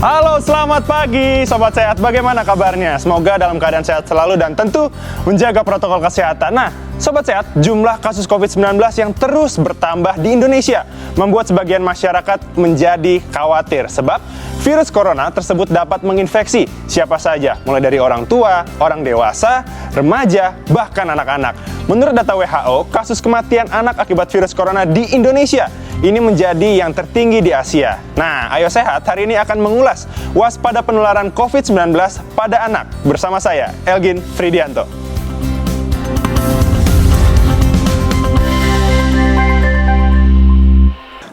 Halo, selamat pagi Sobat Sehat. Bagaimana kabarnya? Semoga dalam keadaan sehat selalu dan tentu menjaga protokol kesehatan. Nah, Sobat Sehat, jumlah kasus COVID-19 yang terus bertambah di Indonesia membuat sebagian masyarakat menjadi khawatir sebab virus corona tersebut dapat menginfeksi siapa saja, mulai dari orang tua, orang dewasa, remaja, bahkan anak-anak. Menurut data WHO, kasus kematian anak akibat virus corona di Indonesia ini menjadi yang tertinggi di Asia. Nah, Ayo Sehat hari ini akan mengulas waspada penularan COVID-19 pada anak bersama saya, Elgin Fridianto.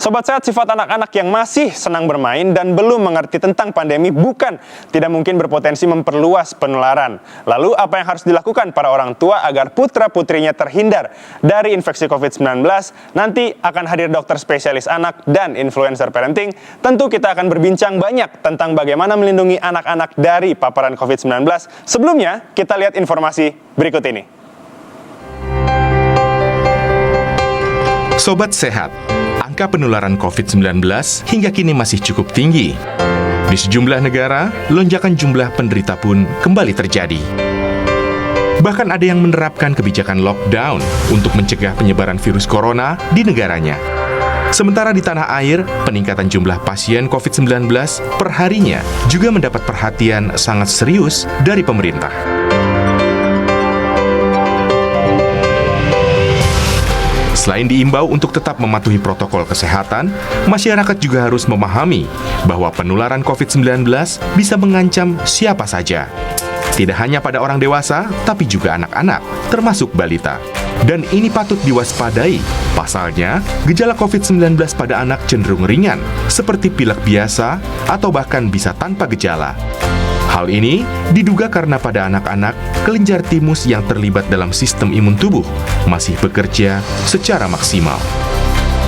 Sobat Sehat, sifat anak-anak yang masih senang bermain dan belum mengerti tentang pandemi bukan tidak mungkin berpotensi memperluas penularan. Lalu apa yang harus dilakukan para orang tua agar putra-putrinya terhindar dari infeksi COVID-19? Nanti akan hadir dokter spesialis anak dan influencer parenting. Tentu kita akan berbincang banyak tentang bagaimana melindungi anak-anak dari paparan COVID-19. Sebelumnya, kita lihat informasi berikut ini. Sobat Sehat, angka penularan COVID-19 hingga kini masih cukup tinggi. Di sejumlah negara, lonjakan jumlah penderita pun kembali terjadi. Bahkan ada yang menerapkan kebijakan lockdown untuk mencegah penyebaran virus corona di negaranya. Sementara di tanah air, peningkatan jumlah pasien COVID-19 perharinya juga mendapat perhatian sangat serius dari pemerintah. Selain diimbau untuk tetap mematuhi protokol kesehatan, masyarakat juga harus memahami bahwa penularan COVID-19 bisa mengancam siapa saja. Tidak hanya pada orang dewasa, tapi juga anak-anak, termasuk balita. Dan ini patut diwaspadai. Pasalnya, gejala COVID-19 pada anak cenderung ringan, seperti pilek biasa atau bahkan bisa tanpa gejala. Hal ini diduga karena pada anak-anak, kelenjar timus yang terlibat dalam sistem imun tubuh masih bekerja secara maksimal.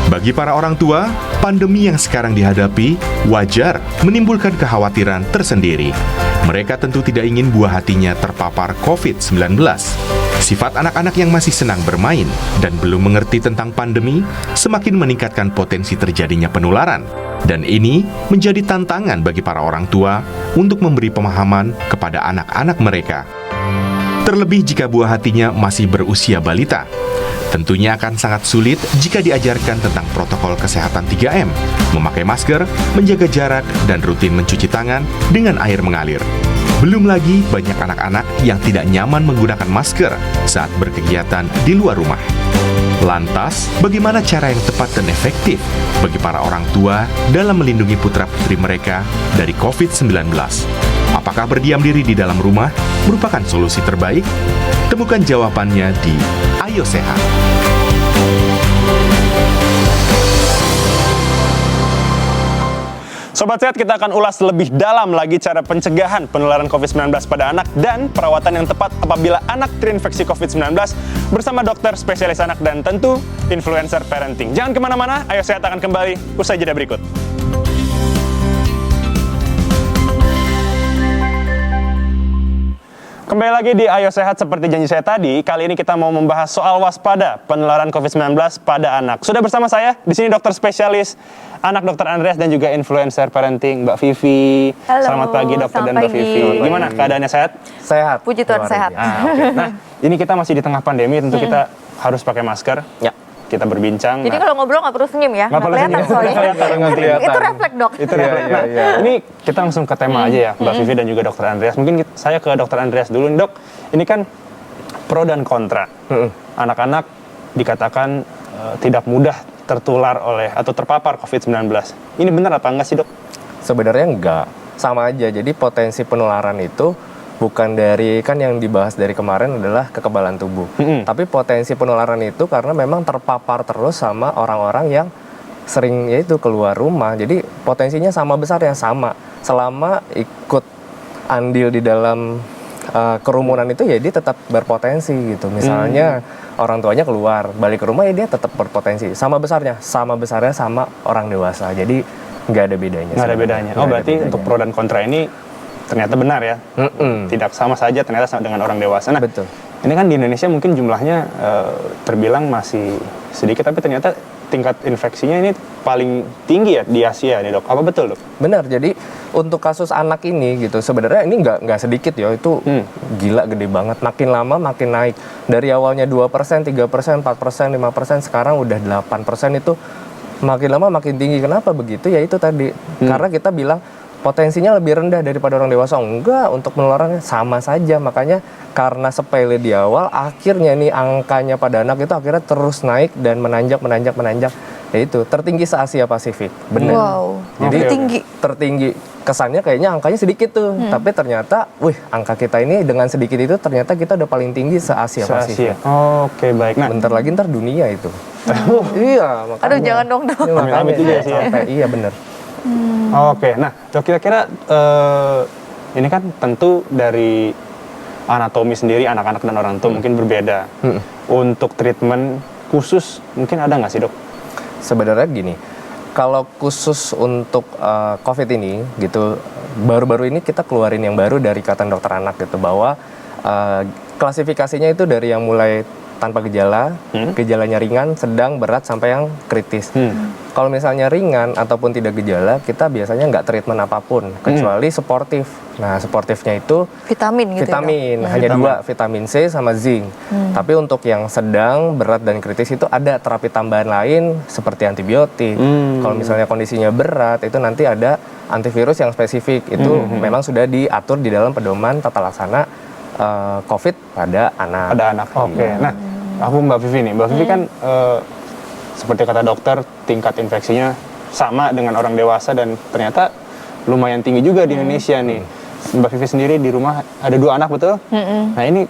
Bagi para orang tua, pandemi yang sekarang dihadapi wajar menimbulkan kekhawatiran tersendiri. Mereka tentu tidak ingin buah hatinya terpapar COVID-19. Sifat anak-anak yang masih senang bermain dan belum mengerti tentang pandemi semakin meningkatkan potensi terjadinya penularan. Dan ini menjadi tantangan bagi para orang tua untuk memberi pemahaman kepada anak-anak mereka. Terlebih jika buah hatinya masih berusia balita. Tentunya akan sangat sulit jika diajarkan tentang protokol kesehatan 3M, memakai masker, menjaga jarak, dan rutin mencuci tangan dengan air mengalir. Belum lagi banyak anak-anak yang tidak nyaman menggunakan masker saat berkegiatan di luar rumah. Lantas, bagaimana cara yang tepat dan efektif bagi para orang tua dalam melindungi putra-putri mereka dari COVID-19? Apakah berdiam diri di dalam rumah merupakan solusi terbaik? Temukan jawabannya di Ayo Sehat. Sobat Sehat, kita akan ulas lebih dalam lagi cara pencegahan penularan COVID-19 pada anak dan perawatan yang tepat apabila anak terinfeksi COVID-19 bersama dokter spesialis anak dan tentu influencer parenting. Jangan kemana-mana, Ayo Sehat akan kembali usai jeda berikut. Kembali lagi di Ayo Sehat, seperti janji saya tadi, kali ini kita mau membahas soal waspada penularan COVID-19 pada anak. Sudah bersama saya di sini dokter spesialis anak Dr. Andreas dan juga influencer parenting Mbak Vivi. Halo, selamat pagi dokter dan Mbak Vivi. Gimana keadaannya, sehat? Sehat. Puji Tuhan sehat. Okay. Nah, ini kita masih di tengah pandemi, tentu kita harus pakai masker. Ya. Kita berbincang. Jadi kalau ngobrol nggak perlu senyum ya? Nggak perlu senyum. Soalnya. Nggak kelihatan. Itu refleks dok. Itu refleks. Nah, ini kita langsung ke tema aja ya, Mbak Vivi dan juga Dr. Andreas. Mungkin saya ke Dr. Andreas dulu nih, Dok. Ini kan pro dan kontra. Anak-anak dikatakan tidak mudah tertular oleh atau terpapar COVID-19. Ini benar apa enggak sih, Dok? Sebenarnya enggak. Sama aja. Jadi potensi penularan itu bukan dari, kan yang dibahas dari kemarin adalah kekebalan tubuh. Tapi potensi penularan itu karena memang terpapar terus sama orang-orang yang sering yaitu keluar rumah. Jadi potensinya sama besar ya, sama. Selama ikut andil di dalam kerumunan itu ya dia tetap berpotensi gitu. Misalnya orang tuanya keluar, balik ke rumah ya dia tetap berpotensi. Sama besarnya sama orang dewasa. Jadi nggak ada bedanya. Nggak ada bedanya. Oh, berarti untuk pro dan kontra ini ternyata benar ya. Tidak sama saja ternyata sama dengan orang dewasa. Nah, betul. Ini kan di Indonesia mungkin jumlahnya terbilang masih sedikit, tapi ternyata tingkat infeksinya ini paling tinggi ya di Asia nih dok. Apa betul dok? Benar, jadi untuk kasus anak ini gitu sebenarnya ini nggak sedikit ya, itu gila gede banget, makin lama makin naik. Dari awalnya 2%, 3%, 4%, 5%, sekarang udah 8%, itu makin lama makin tinggi. Kenapa begitu? Ya itu tadi, karena kita bilang potensinya lebih rendah daripada orang dewasa. Enggak, untuk penularannya sama saja. Makanya karena sepele di awal, akhirnya nih angkanya pada anak itu akhirnya terus naik dan menanjak. Ya itu, tertinggi se-Asia Pasifik. Benar. Wow, Jadi tinggi. tertinggi. Kesannya kayaknya angkanya sedikit tuh. Tapi ternyata, angka kita ini dengan sedikit itu ternyata kita udah paling tinggi se-Asia Pasifik. Oke, baik. Nah, Bentar lagi ntar dunia itu. Iya, makanya. Aduh, jangan dong dok. Iya, makanya Amit-amit juga sih ya. sampai, iya bener. Oke, nah dok, kira-kira ini kan tentu dari anatomi sendiri anak-anak dan orang tua mungkin berbeda. Untuk treatment khusus mungkin ada nggak sih dok? Sebenarnya gini, kalau khusus untuk COVID ini gitu, baru-baru ini kita keluarin yang baru dari Ikatan Dokter Anak gitu, bahwa klasifikasinya itu dari yang mulai tanpa gejala, gejalanya ringan, sedang, berat, sampai yang kritis. Kalau misalnya ringan ataupun tidak gejala, kita biasanya nggak treatment apapun, kecuali sportif. Nah, sportifnya itu Vitamin gitu. vitamin, Ya, dok? hanya dua, vitamin C sama zinc. Tapi untuk yang sedang, berat, dan kritis itu ada terapi tambahan lain seperti antibiotik. Kalau misalnya kondisinya berat, itu nanti ada antivirus yang spesifik. Itu memang sudah diatur di dalam pedoman tata laksana COVID pada anak. Ada anak. Oke. Nah, aku Mbak Vivi nih. Mbak Vivi kan seperti kata dokter, tingkat infeksinya sama dengan orang dewasa dan ternyata lumayan tinggi juga di Indonesia nih. Mbak Vivi sendiri di rumah ada 2 anak, betul? Nah, ini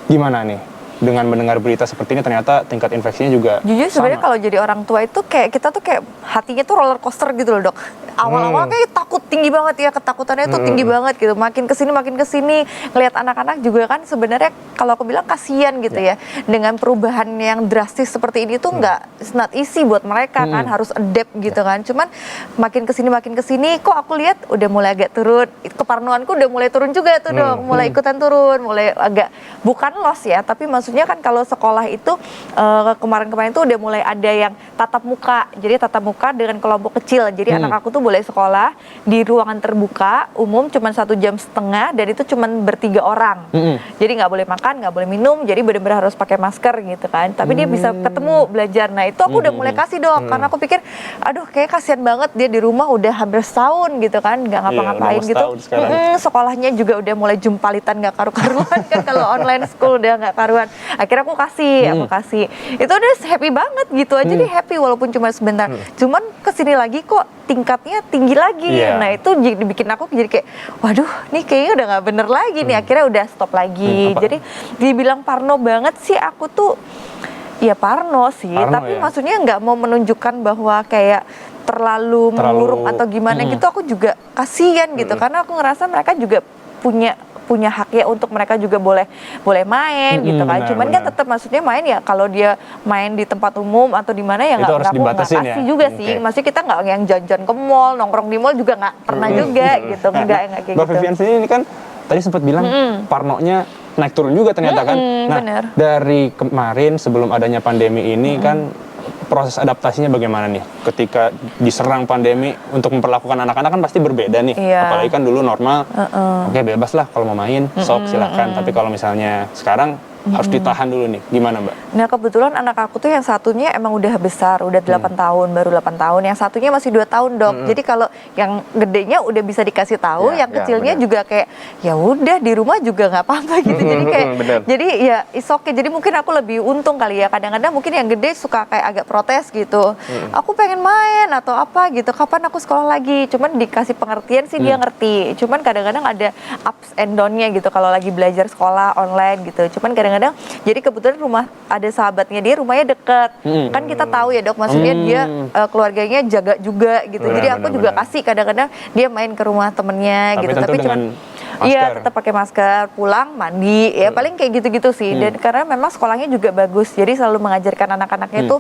gimana nih? Dengan mendengar berita seperti ini ternyata tingkat infeksinya juga Jujur sebenarnya sama. kalau jadi orang tua itu kayak kita tuh kayak hatinya tuh roller coaster gitu loh dok. Awal-awal kayak takut tinggi banget ya, ketakutannya tuh tinggi banget gitu. Makin kesini ngelihat anak-anak juga kan sebenarnya kalau aku bilang kasihan gitu ya. Dengan perubahan yang drastis seperti ini tuh it's not easy buat mereka kan, harus adapt gitu kan. Cuman makin kesini kok aku lihat udah mulai agak turun. Keparnoanku udah mulai turun juga tuh dok, mulai ikutan turun, mulai agak bukan loss ya, tapi maksudnya kan kalau sekolah itu kemarin-kemarin tuh udah mulai ada yang tatap muka. Jadi tatap muka dengan kelompok kecil. Jadi anak aku tuh boleh sekolah di ruangan terbuka umum cuma 1,5 jam dan itu cuma ber3 orang. Jadi nggak boleh makan, nggak boleh minum. Jadi benar-benar harus pakai masker gitu kan. Tapi dia bisa ketemu belajar. Nah itu aku udah mulai kasih dok, karena aku pikir, aduh kayak kasihan banget dia di rumah udah hampir setahun gitu kan, nggak ngapa-ngapain gitu. Sekolahnya juga udah mulai jumpalitan nggak karu-karuan kan kalau online school udah nggak karuan. Akhirnya aku kasih. Itu udah happy banget gitu aja, dia happy walaupun cuma sebentar. Cuman kesini lagi kok tingkatnya tinggi lagi. Nah itu bikin aku jadi kayak, waduh nih kayaknya udah nggak bener lagi nih. Akhirnya udah stop lagi. Jadi dibilang parno banget sih aku tuh, ya parno sih. Tapi maksudnya nggak mau menunjukkan bahwa kayak terlalu mengurung atau gimana gitu. Aku juga kasihan gitu, karena aku ngerasa mereka juga punya hak ya untuk mereka juga boleh main gitu kan. Cuman kan tetap maksudnya main ya kalau dia main di tempat umum atau di mana ya nggak kasih juga sih. Maksudnya kita nggak yang jajan ke mall, nongkrong di mall juga nggak pernah juga gitu. Nggak kayak gitu. Mbak Vivian sendiri ini kan tadi sempat bilang parnonya naik turun juga ternyata kan. Nah, bener. dari kemarin sebelum adanya pandemi ini kan proses adaptasinya bagaimana nih ketika diserang pandemi untuk memperlakukan anak-anak kan pasti berbeda nih. Apalagi kan dulu normal, oke bebas lah kalau mau main, sok silahkan. Tapi kalau misalnya sekarang harus ditahan dulu nih, gimana Mbak? Nah kebetulan anak aku tuh yang satunya emang udah besar, udah 8 tahun, baru 8 tahun. Yang satunya masih 2 tahun dok. Jadi kalau yang gedenya udah bisa dikasih tahu, yang kecilnya juga kayak ya udah di rumah juga nggak apa-apa gitu. Jadi kayak, jadi ya it's okay. Jadi mungkin aku lebih untung kali ya. Kadang-kadang mungkin yang gede suka kayak agak protes gitu. Aku pengen main atau apa gitu. Kapan aku sekolah lagi? Cuman dikasih pengertian sih dia ngerti. Cuman kadang-kadang ada ups and down-nya gitu kalau lagi belajar sekolah online gitu. Cuman kadang-kadang jadi kebetulan rumah ada sahabatnya dia rumahnya deket kan kita tahu ya dok, maksudnya dia keluarganya jaga juga gitu. Jadi aku juga kasih kadang-kadang dia main ke rumah temennya gitu, tapi cuma iya tetap pakai masker, pulang mandi ya paling kayak gitu-gitu sih. Dan karena memang sekolahnya juga bagus, jadi selalu mengajarkan anak-anaknya tuh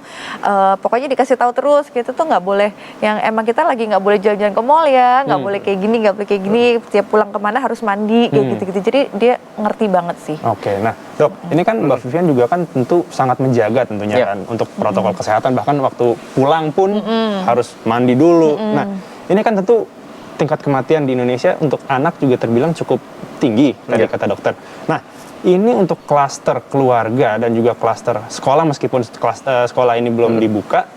pokoknya dikasih tahu terus gitu tuh nggak boleh yang emang kita lagi nggak boleh jalan-jalan ke mall ya, nggak boleh kayak gini, nggak boleh kayak gini, tiap pulang kemana harus mandi kayak gitu-gitu. Jadi dia ngerti banget sih. Oke, nah Dok, ini kan Mbak Vivian juga kan tentu sangat menjaga tentunya Iya. kan untuk protokol kesehatan, bahkan waktu pulang pun harus mandi dulu. Nah, ini kan tentu tingkat kematian di Indonesia untuk anak juga terbilang cukup tinggi tadi Iya. kata dokter. Nah, ini untuk klaster keluarga dan juga klaster sekolah, meskipun sekolah ini belum dibuka,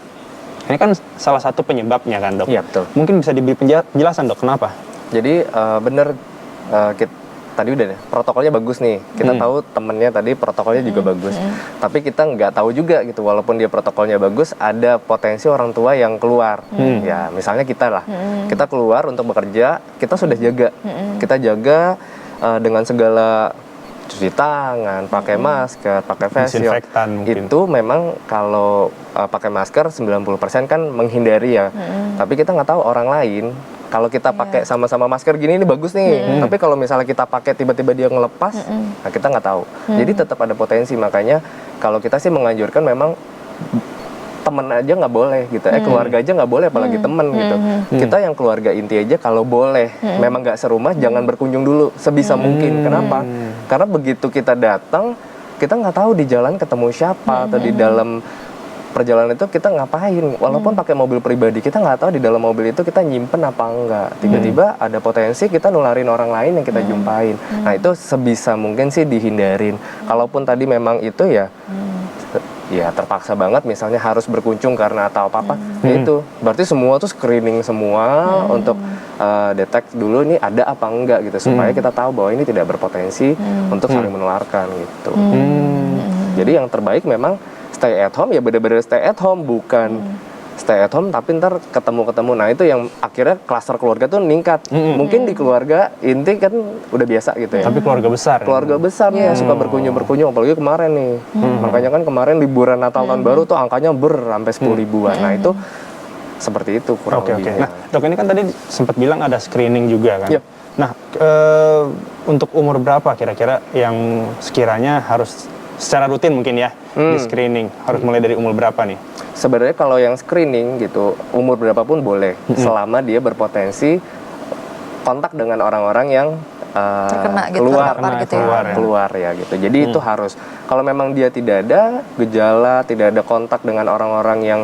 ini kan salah satu penyebabnya kan, Dok. Iya, betul. Mungkin bisa diberi penjelasan, Dok, kenapa? Jadi bener, tadi udah deh, protokolnya bagus nih. Kita tahu temennya tadi protokolnya juga bagus. Tapi kita nggak tahu juga gitu, walaupun dia protokolnya bagus, ada potensi orang tua yang keluar. Ya misalnya kita lah, kita keluar untuk bekerja, kita sudah jaga. Kita jaga dengan segala cuci tangan, pakai masker, pakai face shield. Disinfektan mungkin. Itu memang kalau pakai masker 90% kan menghindari ya. Tapi kita nggak tahu orang lain. Kalau kita pakai sama-sama masker gini ini bagus nih. Tapi kalau misalnya kita pakai tiba-tiba dia ngelepas, nah kita nggak tahu. Jadi tetap ada potensi. Makanya kalau kita sih menganjurkan memang temen aja nggak boleh gitu, keluarga aja nggak boleh, apalagi temen gitu. Kita yang keluarga inti aja kalau boleh, memang nggak serumah, jangan berkunjung dulu sebisa mungkin. Kenapa? Karena begitu kita datang, kita nggak tahu di jalan ketemu siapa atau di dalam perjalanan itu kita ngapain. Walaupun pakai mobil pribadi, kita nggak tahu di dalam mobil itu kita nyimpen apa enggak. Tiba-tiba ada potensi kita nularin orang lain yang kita jumpain. Nah itu sebisa mungkin sih dihindarin. Kalaupun tadi memang itu ya terpaksa banget misalnya harus berkunjung karena atau apa-apa, ya itu berarti semua tuh screening semua untuk detect dulu ini ada apa enggak gitu, supaya kita tahu bahwa ini tidak berpotensi untuk saling menularkan gitu. Jadi yang terbaik memang stay at home, ya benar-benar stay at home, bukan stay at home tapi ntar ketemu-ketemu. Nah itu yang akhirnya klaster keluarga tuh meningkat. Mungkin di keluarga inti kan udah biasa gitu ya. Tapi keluarga besar. Keluarga besar nih suka berkunjung-berkunjung, apalagi kemarin nih. Makanya kan kemarin liburan Natal tahun baru tuh angkanya sampai 10 ribuan. Nah itu seperti itu kurang Oke. lebihnya. Nah, Dok, ini kan tadi sempat bilang ada screening juga kan. Yep. Nah, untuk umur berapa kira-kira yang sekiranya harus secara rutin mungkin ya di screening? Harus mulai dari umur berapa nih? Sebenarnya kalau yang screening gitu, umur berapapun boleh, selama dia berpotensi kontak dengan orang-orang yang Terkena gitu, keluar, terpapar gitu ya. keluar ya gitu. Jadi itu harus. Kalau memang dia tidak ada gejala, tidak ada kontak dengan orang-orang yang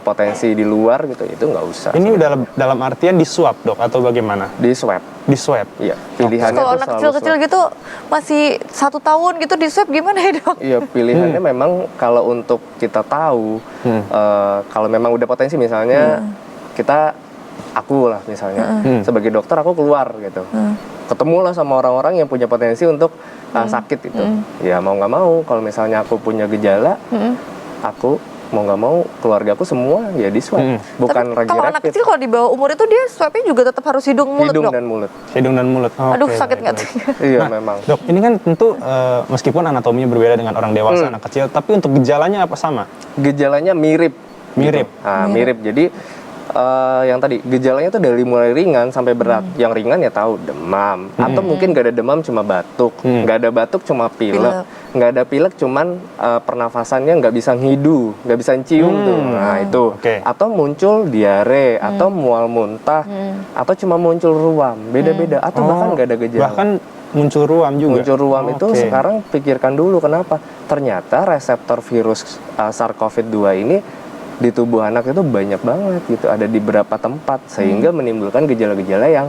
potensi di luar gitu, itu nggak usah. Ini dalam artian di swab, Dok, atau bagaimana? Di swab. Di swab. Iya, pilihannya Kalau tuh anak selalu kecil-kecil swab. gitu masih 1 tahun gitu di swab gimana ya, Dok? Iya, pilihannya memang kalau untuk kita tahu kalau memang udah potensi misalnya aku lah misalnya sebagai dokter aku keluar gitu. Ketemulah sama orang-orang yang punya potensi untuk sakit itu. Ya mau nggak mau kalau misalnya aku punya gejala, aku mau nggak mau keluarga aku semua ya di swab. Bukan Tapi lagi kalau anak rapid. kecil kalau di bawah umur itu dia swabnya juga tetap harus hidung mulut, Hidung Dok? dan mulut. Hidung dan mulut. Aduh, Oke, sakit nggak baik, tuh? baik. Iya Nah, memang. Dok, ini kan tentu meskipun anatominya berbeda dengan orang dewasa, anak kecil, tapi untuk gejalanya apa sama? Gejalanya mirip. Mirip. Gitu. Nah, mirip. Jadi yang tadi gejalanya tuh dari mulai ringan sampai berat. Yang ringan ya tahu demam, atau mungkin gak ada demam cuma batuk, gak ada batuk cuma pilek, nggak ada pilek cuman pernafasannya nggak bisa ngidu, nggak bisa cium tuh. Nah itu. Oke. Atau muncul diare, atau mual muntah, atau cuma muncul ruam, beda-beda. Atau bahkan nggak ada gejala. Bahkan muncul ruam juga. Muncul ruam itu Oke. sekarang pikirkan dulu kenapa? Ternyata reseptor virus SARS-CoV-2 ini di tubuh anak itu banyak banget gitu, ada di beberapa tempat sehingga menimbulkan gejala-gejala yang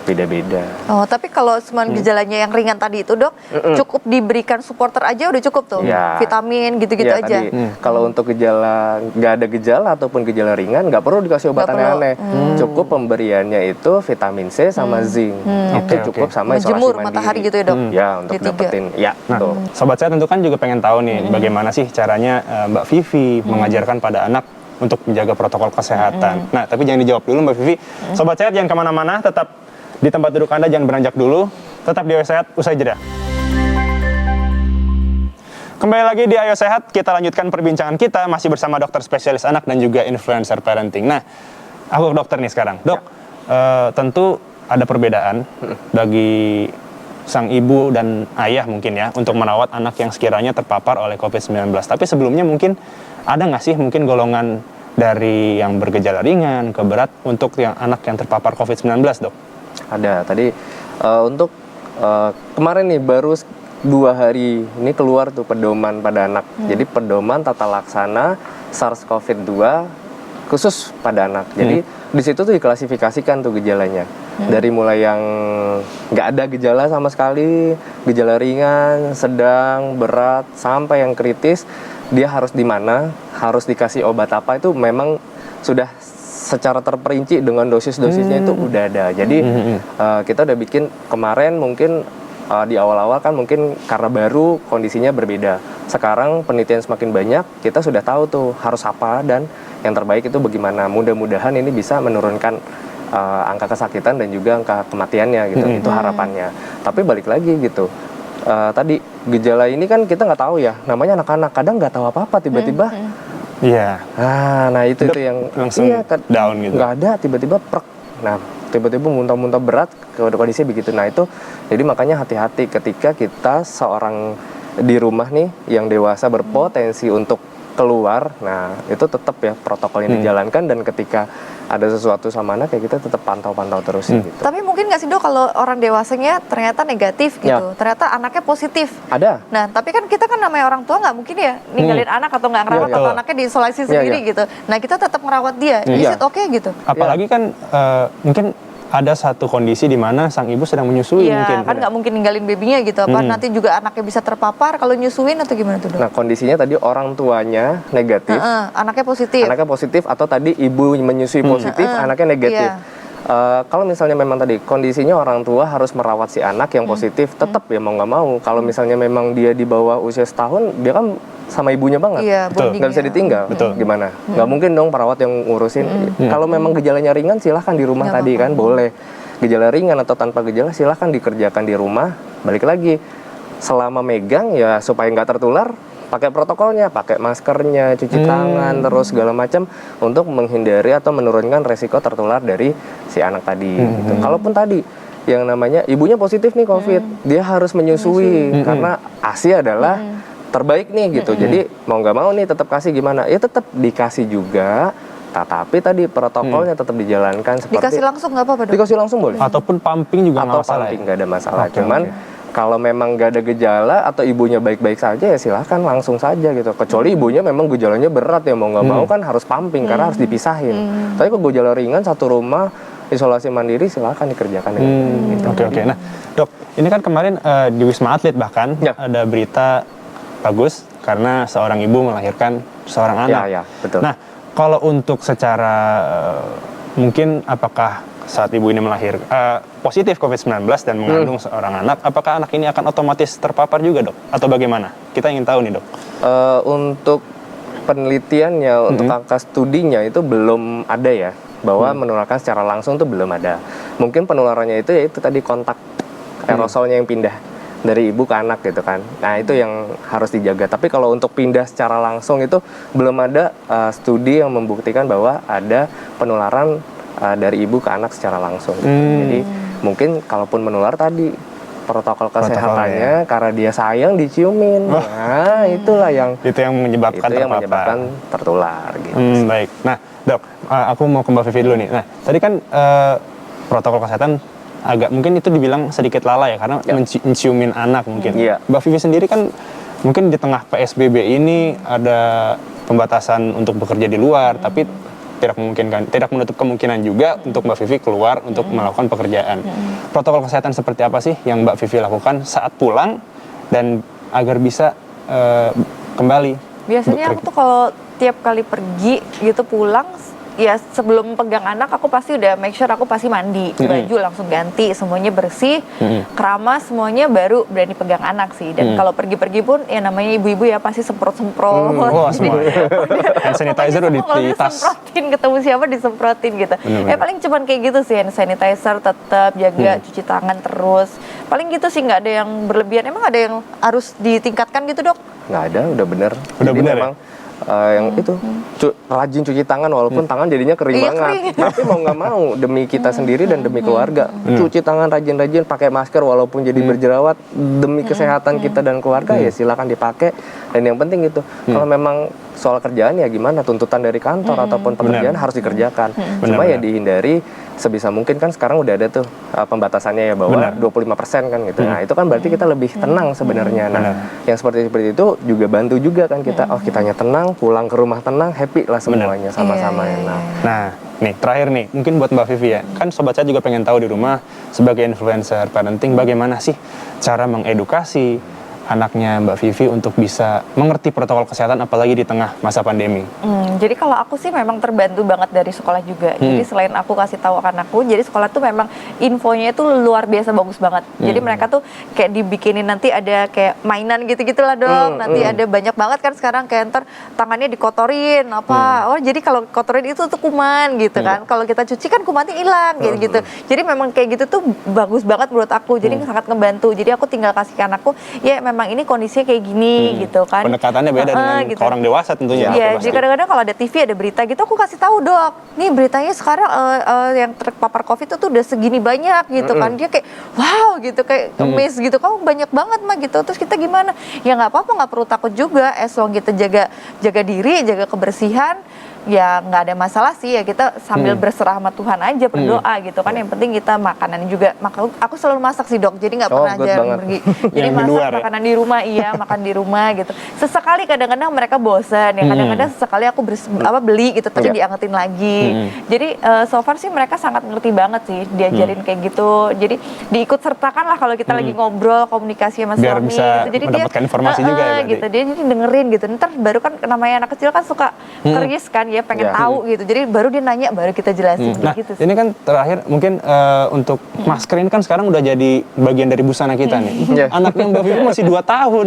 beda-beda. Oh, tapi kalau cuma gejalanya yang ringan tadi itu, Dok, cukup diberikan supporter aja udah cukup tuh. Ya. Vitamin gitu-gitu Ya, aja. tadi, kalau untuk gejala nggak ada gejala ataupun gejala ringan, nggak perlu dikasih obat Nggak perlu. aneh-aneh. Cukup pemberiannya itu vitamin C sama zinc. Itu Oke, cukup oke. sama isolasi Menjemur mandiri. matahari gitu ya, Dok? Ya, untuk D3. dapetin. Ya, Nah, tuh. sobat saya tentu kan juga pengen tahu nih bagaimana sih caranya Mbak Vivi mengajarkan pada anak untuk menjaga protokol kesehatan. Nah, tapi jangan dijawab dulu Mbak Vivi. Sobat Sehat jangan kemana-mana, tetap di tempat duduk Anda, jangan beranjak dulu. Tetap di Ayo Sehat, usai jeda. Kembali lagi di Ayo Sehat, kita lanjutkan perbincangan kita masih bersama dokter spesialis anak dan juga influencer parenting. Nah, aku ke dokter nih sekarang. Dok, tentu ada perbedaan bagi sang ibu dan ayah mungkin ya untuk merawat anak yang sekiranya terpapar oleh COVID-19. Tapi sebelumnya mungkin ada nggak sih mungkin golongan dari yang bergejala ringan ke berat untuk yang anak yang terpapar COVID-19, Dok? Ada tadi untuk kemarin nih baru 2 hari ini keluar tuh pedoman pada anak. Jadi pedoman tata laksana SARS-CoV-2 khusus pada anak. Jadi di situ tuh diklasifikasikan tuh gejalanya. Dari mulai yang nggak ada gejala sama sekali, gejala ringan, sedang, berat, sampai yang kritis, dia harus di mana, harus dikasih obat apa, itu memang sudah secara terperinci dengan dosis-dosisnya itu udah ada. Jadi kita udah bikin kemarin mungkin di awal-awal kan mungkin karena baru kondisinya berbeda. Sekarang penelitian semakin banyak, kita sudah tahu tuh harus apa dan yang terbaik itu bagaimana. Mudah-mudahan ini bisa menurunkan angka kesakitan dan juga angka kematiannya gitu. Itu harapannya. Tapi balik lagi gitu. Tadi gejala ini kan kita nggak tahu ya. Namanya anak-anak kadang nggak tahu apa-apa tiba-tiba. Iya. Nah itu yang langsung down gitu. Nggak ada tiba-tiba prek. Nah tiba-tiba muntah-muntah berat kondisi begitu. Nah itu jadi makanya hati-hati ketika kita seorang di rumah nih yang dewasa berpotensi untuk keluar. Nah itu tetap ya protokolnya dijalankan, dan ketika ada sesuatu sama anak ya kita tetap pantau-pantau terus gitu. Tapi mungkin nggak sih Dok kalau orang dewasanya ternyata negatif gitu, Ya. ternyata anaknya positif. Ada. Nah, tapi kan kita kan namanya orang tua nggak mungkin ya ninggalin anak atau nggak ngerawat Iya, atau betul. anaknya diisolasi sendiri gitu. Nah, kita tetap ngerawat dia. Is Iya. it okay gitu? Apalagi kan mungkin ada satu kondisi di mana sang ibu sedang menyusui mungkin. Iya, kan nggak mungkin ninggalin babynya gitu. Apa nanti juga anaknya bisa terpapar kalau nyusuin atau gimana tuh Dok? Nah kondisinya tadi orang tuanya negatif, Anaknya positif. anaknya positif, atau tadi ibu menyusui positif, anaknya negatif. Iya. Kalau misalnya memang tadi kondisinya orang tua harus merawat si anak yang positif, tetap ya mau nggak mau. Kalau misalnya memang dia di bawah usia setahun, dia kan sama ibunya banget. Iya, Betul. bondingnya. Nggak bisa ditinggal. Betul. Gimana? Nggak mungkin dong perawat yang ngurusin. Kalau memang gejalanya ringan, silahkan di rumah Nggak tadi apa-apa. kan boleh. Gejala ringan atau tanpa gejala silahkan dikerjakan di rumah. Balik lagi, selama megang ya supaya nggak tertular, pakai protokolnya, pakai maskernya, cuci tangan, terus segala macam untuk menghindari atau menurunkan resiko tertular dari si anak tadi. Gitu. Kalaupun tadi yang namanya ibunya positif nih COVID, dia harus menyusui karena ASI adalah terbaik nih gitu. Jadi mau nggak mau nih tetap kasih gimana? Ya tetap dikasih juga. Tetapi tadi protokolnya tetap dijalankan seperti Dikasih langsung nggak apa-apa Dok? dikasih langsung boleh. Ataupun pumping juga nggak Atau masalah. pumping nggak ada masalah. Oke, Cuman kalau memang nggak ada gejala atau ibunya baik-baik saja ya silahkan langsung saja gitu. Kecuali ibunya memang gejalanya berat ya mau nggak mau kan harus pumping karena harus dipisahin. Tapi kalau gejala ringan satu rumah isolasi mandiri silahkan dikerjakan dengan baik, gitu. Oke. Nah, Dok, ini kan kemarin di Wisma Atlet bahkan Ya. ada berita bagus karena seorang ibu melahirkan seorang anak. Ya, betul. Nah, kalau untuk secara mungkin apakah saat ibu ini positif COVID-19 dan mengandung seorang anak, apakah anak ini akan otomatis terpapar juga Dok? Atau bagaimana? Kita ingin tahu nih Dok. Untuk penelitiannya, untuk angka studinya itu belum ada ya, bahwa menularkan secara langsung itu belum ada. Mungkin penularannya itu yaitu tadi kontak aerosolnya yang pindah dari ibu ke anak gitu kan. Nah itu yang harus dijaga. Tapi kalau untuk pindah secara langsung itu belum ada studi yang membuktikan bahwa ada penularan dari ibu ke anak secara langsung. Jadi mungkin kalaupun menular tadi protokol kesehatannya karena dia sayang diciumin. Nah itulah yang Itu yang menyebabkan itu yang terpapar. menyebabkan tertular gitu. Baik. Nah, Dok, aku mau ke Mbak Vivi dulu nih. Nah, tadi kan protokol kesehatan agak mungkin itu dibilang sedikit lalai ya karena menciumin anak mungkin. Iya. Mbak Vivi sendiri kan mungkin di tengah PSBB ini ada pembatasan untuk bekerja di luar, tapi tidak menutup kemungkinan juga untuk Mbak Vivi keluar untuk melakukan pekerjaan. Protokol kesehatan seperti apa sih yang Mbak Vivi lakukan saat pulang dan agar bisa kembali? Biasanya aku tuh kalau tiap kali pergi gitu pulang, ya sebelum pegang anak aku pasti udah make sure aku pasti mandi, baju langsung ganti, semuanya bersih, keramas semuanya, baru berani pegang anak sih. Dan kalau pergi-pergi pun ya namanya ibu-ibu ya pasti semprot-semprot. Wah, semua. Hand sanitizer udah di tas. Disemprotin, ketemu siapa disemprotin gitu. Bener-bener. Paling cuman kayak gitu sih, hand sanitizer tetap jaga, cuci tangan terus. Paling gitu sih, nggak ada yang berlebihan. Emang ada yang harus ditingkatkan gitu Dok? Nggak ada, udah bener. Udah Jadi bener ya? memang yang itu rajin cuci tangan walaupun tangan jadinya kering Iya, banget. kering. Tapi mau nggak mau demi kita sendiri dan demi keluarga, cuci tangan rajin-rajin, pakai masker walaupun jadi berjerawat demi kesehatan kita dan keluarga ya silakan dipakai. Dan yang penting itu kalau memang soal kerjaan ya gimana, tuntutan dari kantor ataupun pekerjaan harus dikerjakan. Cuma ya dihindari sebisa mungkin, kan sekarang udah ada tuh pembatasannya ya bahwa 25% kan gitu. Nah itu kan berarti kita lebih tenang sebenarnya. Nah yang seperti itu juga bantu juga kan kita, oh kitanya tenang, pulang ke rumah tenang, happy lah semuanya, sama-sama enak. Nah, nih terakhir nih, mungkin buat Mbak Vivi ya, kan Sobat Sehat juga pengen tahu di rumah sebagai influencer parenting bagaimana sih cara mengedukasi anaknya Mbak Vivi untuk bisa mengerti protokol kesehatan apalagi di tengah masa pandemi. Jadi kalau aku sih memang terbantu banget dari sekolah juga. Jadi selain aku kasih tahu anakku, jadi sekolah tuh memang infonya itu luar biasa bagus banget. Jadi mereka tuh kayak dibikinin nanti ada kayak mainan gitu-gitulah dong. Nanti ada banyak banget kan sekarang kayak ntar tangannya dikotorin apa. Oh jadi kalau kotorin itu tuh kuman gitu kan. Kalau kita cuci kan kumannya hilang gitu. Jadi memang kayak gitu tuh bagus banget menurut aku. Jadi sangat ngebantu. Jadi aku tinggal kasih ke anakku, ya memang ini kondisinya kayak gini gitu kan. Pendekatannya beda dengan gitu. orang dewasa tentunya. Iya, jadi kadang-kadang kalau ada TV ada berita gitu aku kasih tahu, Dok. Nih beritanya sekarang yang terpapar Covid itu tuh udah segini banyak gitu kan. Dia kayak wow gitu, kayak miss gitu. Kamu banyak banget mah gitu. Terus kita gimana? Ya nggak apa-apa, nggak perlu takut juga. As long kita jaga diri, jaga kebersihan. Ya nggak ada masalah sih, ya kita sambil berserah sama Tuhan aja, berdoa gitu kan. Yang penting kita makanan juga, aku selalu masak sih Dok, jadi nggak pernah jarang pergi. Jadi Yang di masak luar, ya? makanan di rumah, iya makan di rumah gitu. Sesekali kadang-kadang mereka bosan ya, kadang-kadang sesekali aku beli gitu tapi diangetin lagi. Jadi so far sih mereka sangat ngerti banget sih diajarin kayak gitu. Jadi diikut sertakan lah kalau kita lagi ngobrol komunikasi sama Biar suami bisa gitu. Jadi mendapatkan informasi juga ya berarti. gitu. Dia jadi dengerin gitu. Ntar baru kan namanya anak kecil kan suka curious kan, ya pengen tahu gitu. Jadi baru dia nanya, baru kita jelasin Nah, gitu. ini kan terakhir mungkin untuk masker ini kan sekarang udah jadi bagian dari busana kita nih. Anaknya Mbak Vivi masih 2 tahun.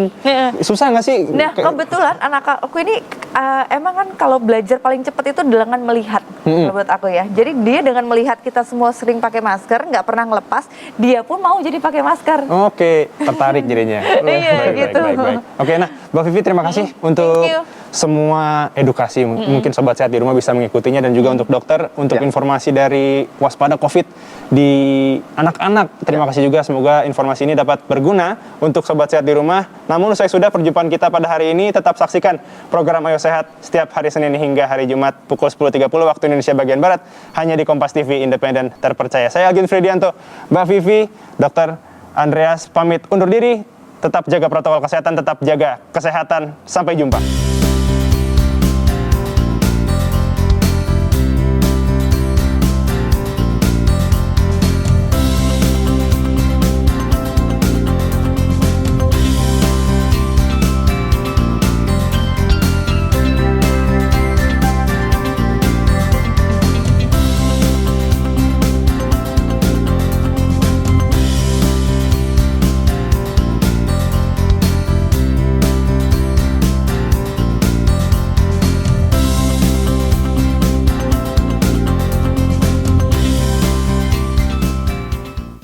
Susah nggak sih? Nah, kebetulan anak aku ini emang kan kalau belajar paling cepat itu dengan melihat menurut aku ya. Jadi dia dengan melihat kita semua sering pakai masker, nggak pernah ngelepas, dia pun mau jadi pakai masker. Oke, tertarik jadinya. Iya, gitu. Baik. Oke, nah Mbak Vivi terima kasih untuk you. semua edukasi. Mungkin Sobat Sehat di rumah bisa mengikutinya, dan juga untuk dokter untuk informasi dari waspada COVID di anak-anak. Terima kasih juga, semoga informasi ini dapat berguna untuk Sobat Sehat di rumah. Namun usai sudah perjumpaan kita pada hari ini, tetap saksikan program Ayo Sehat setiap hari Senin hingga hari Jumat pukul 10.30 waktu Indonesia bagian Barat, hanya di Kompas TV Independen Terpercaya. Saya Algin Fridianto, Mbak Vivi, Dr. Andreas pamit undur diri. Tetap jaga protokol kesehatan, tetap jaga kesehatan. Sampai jumpa.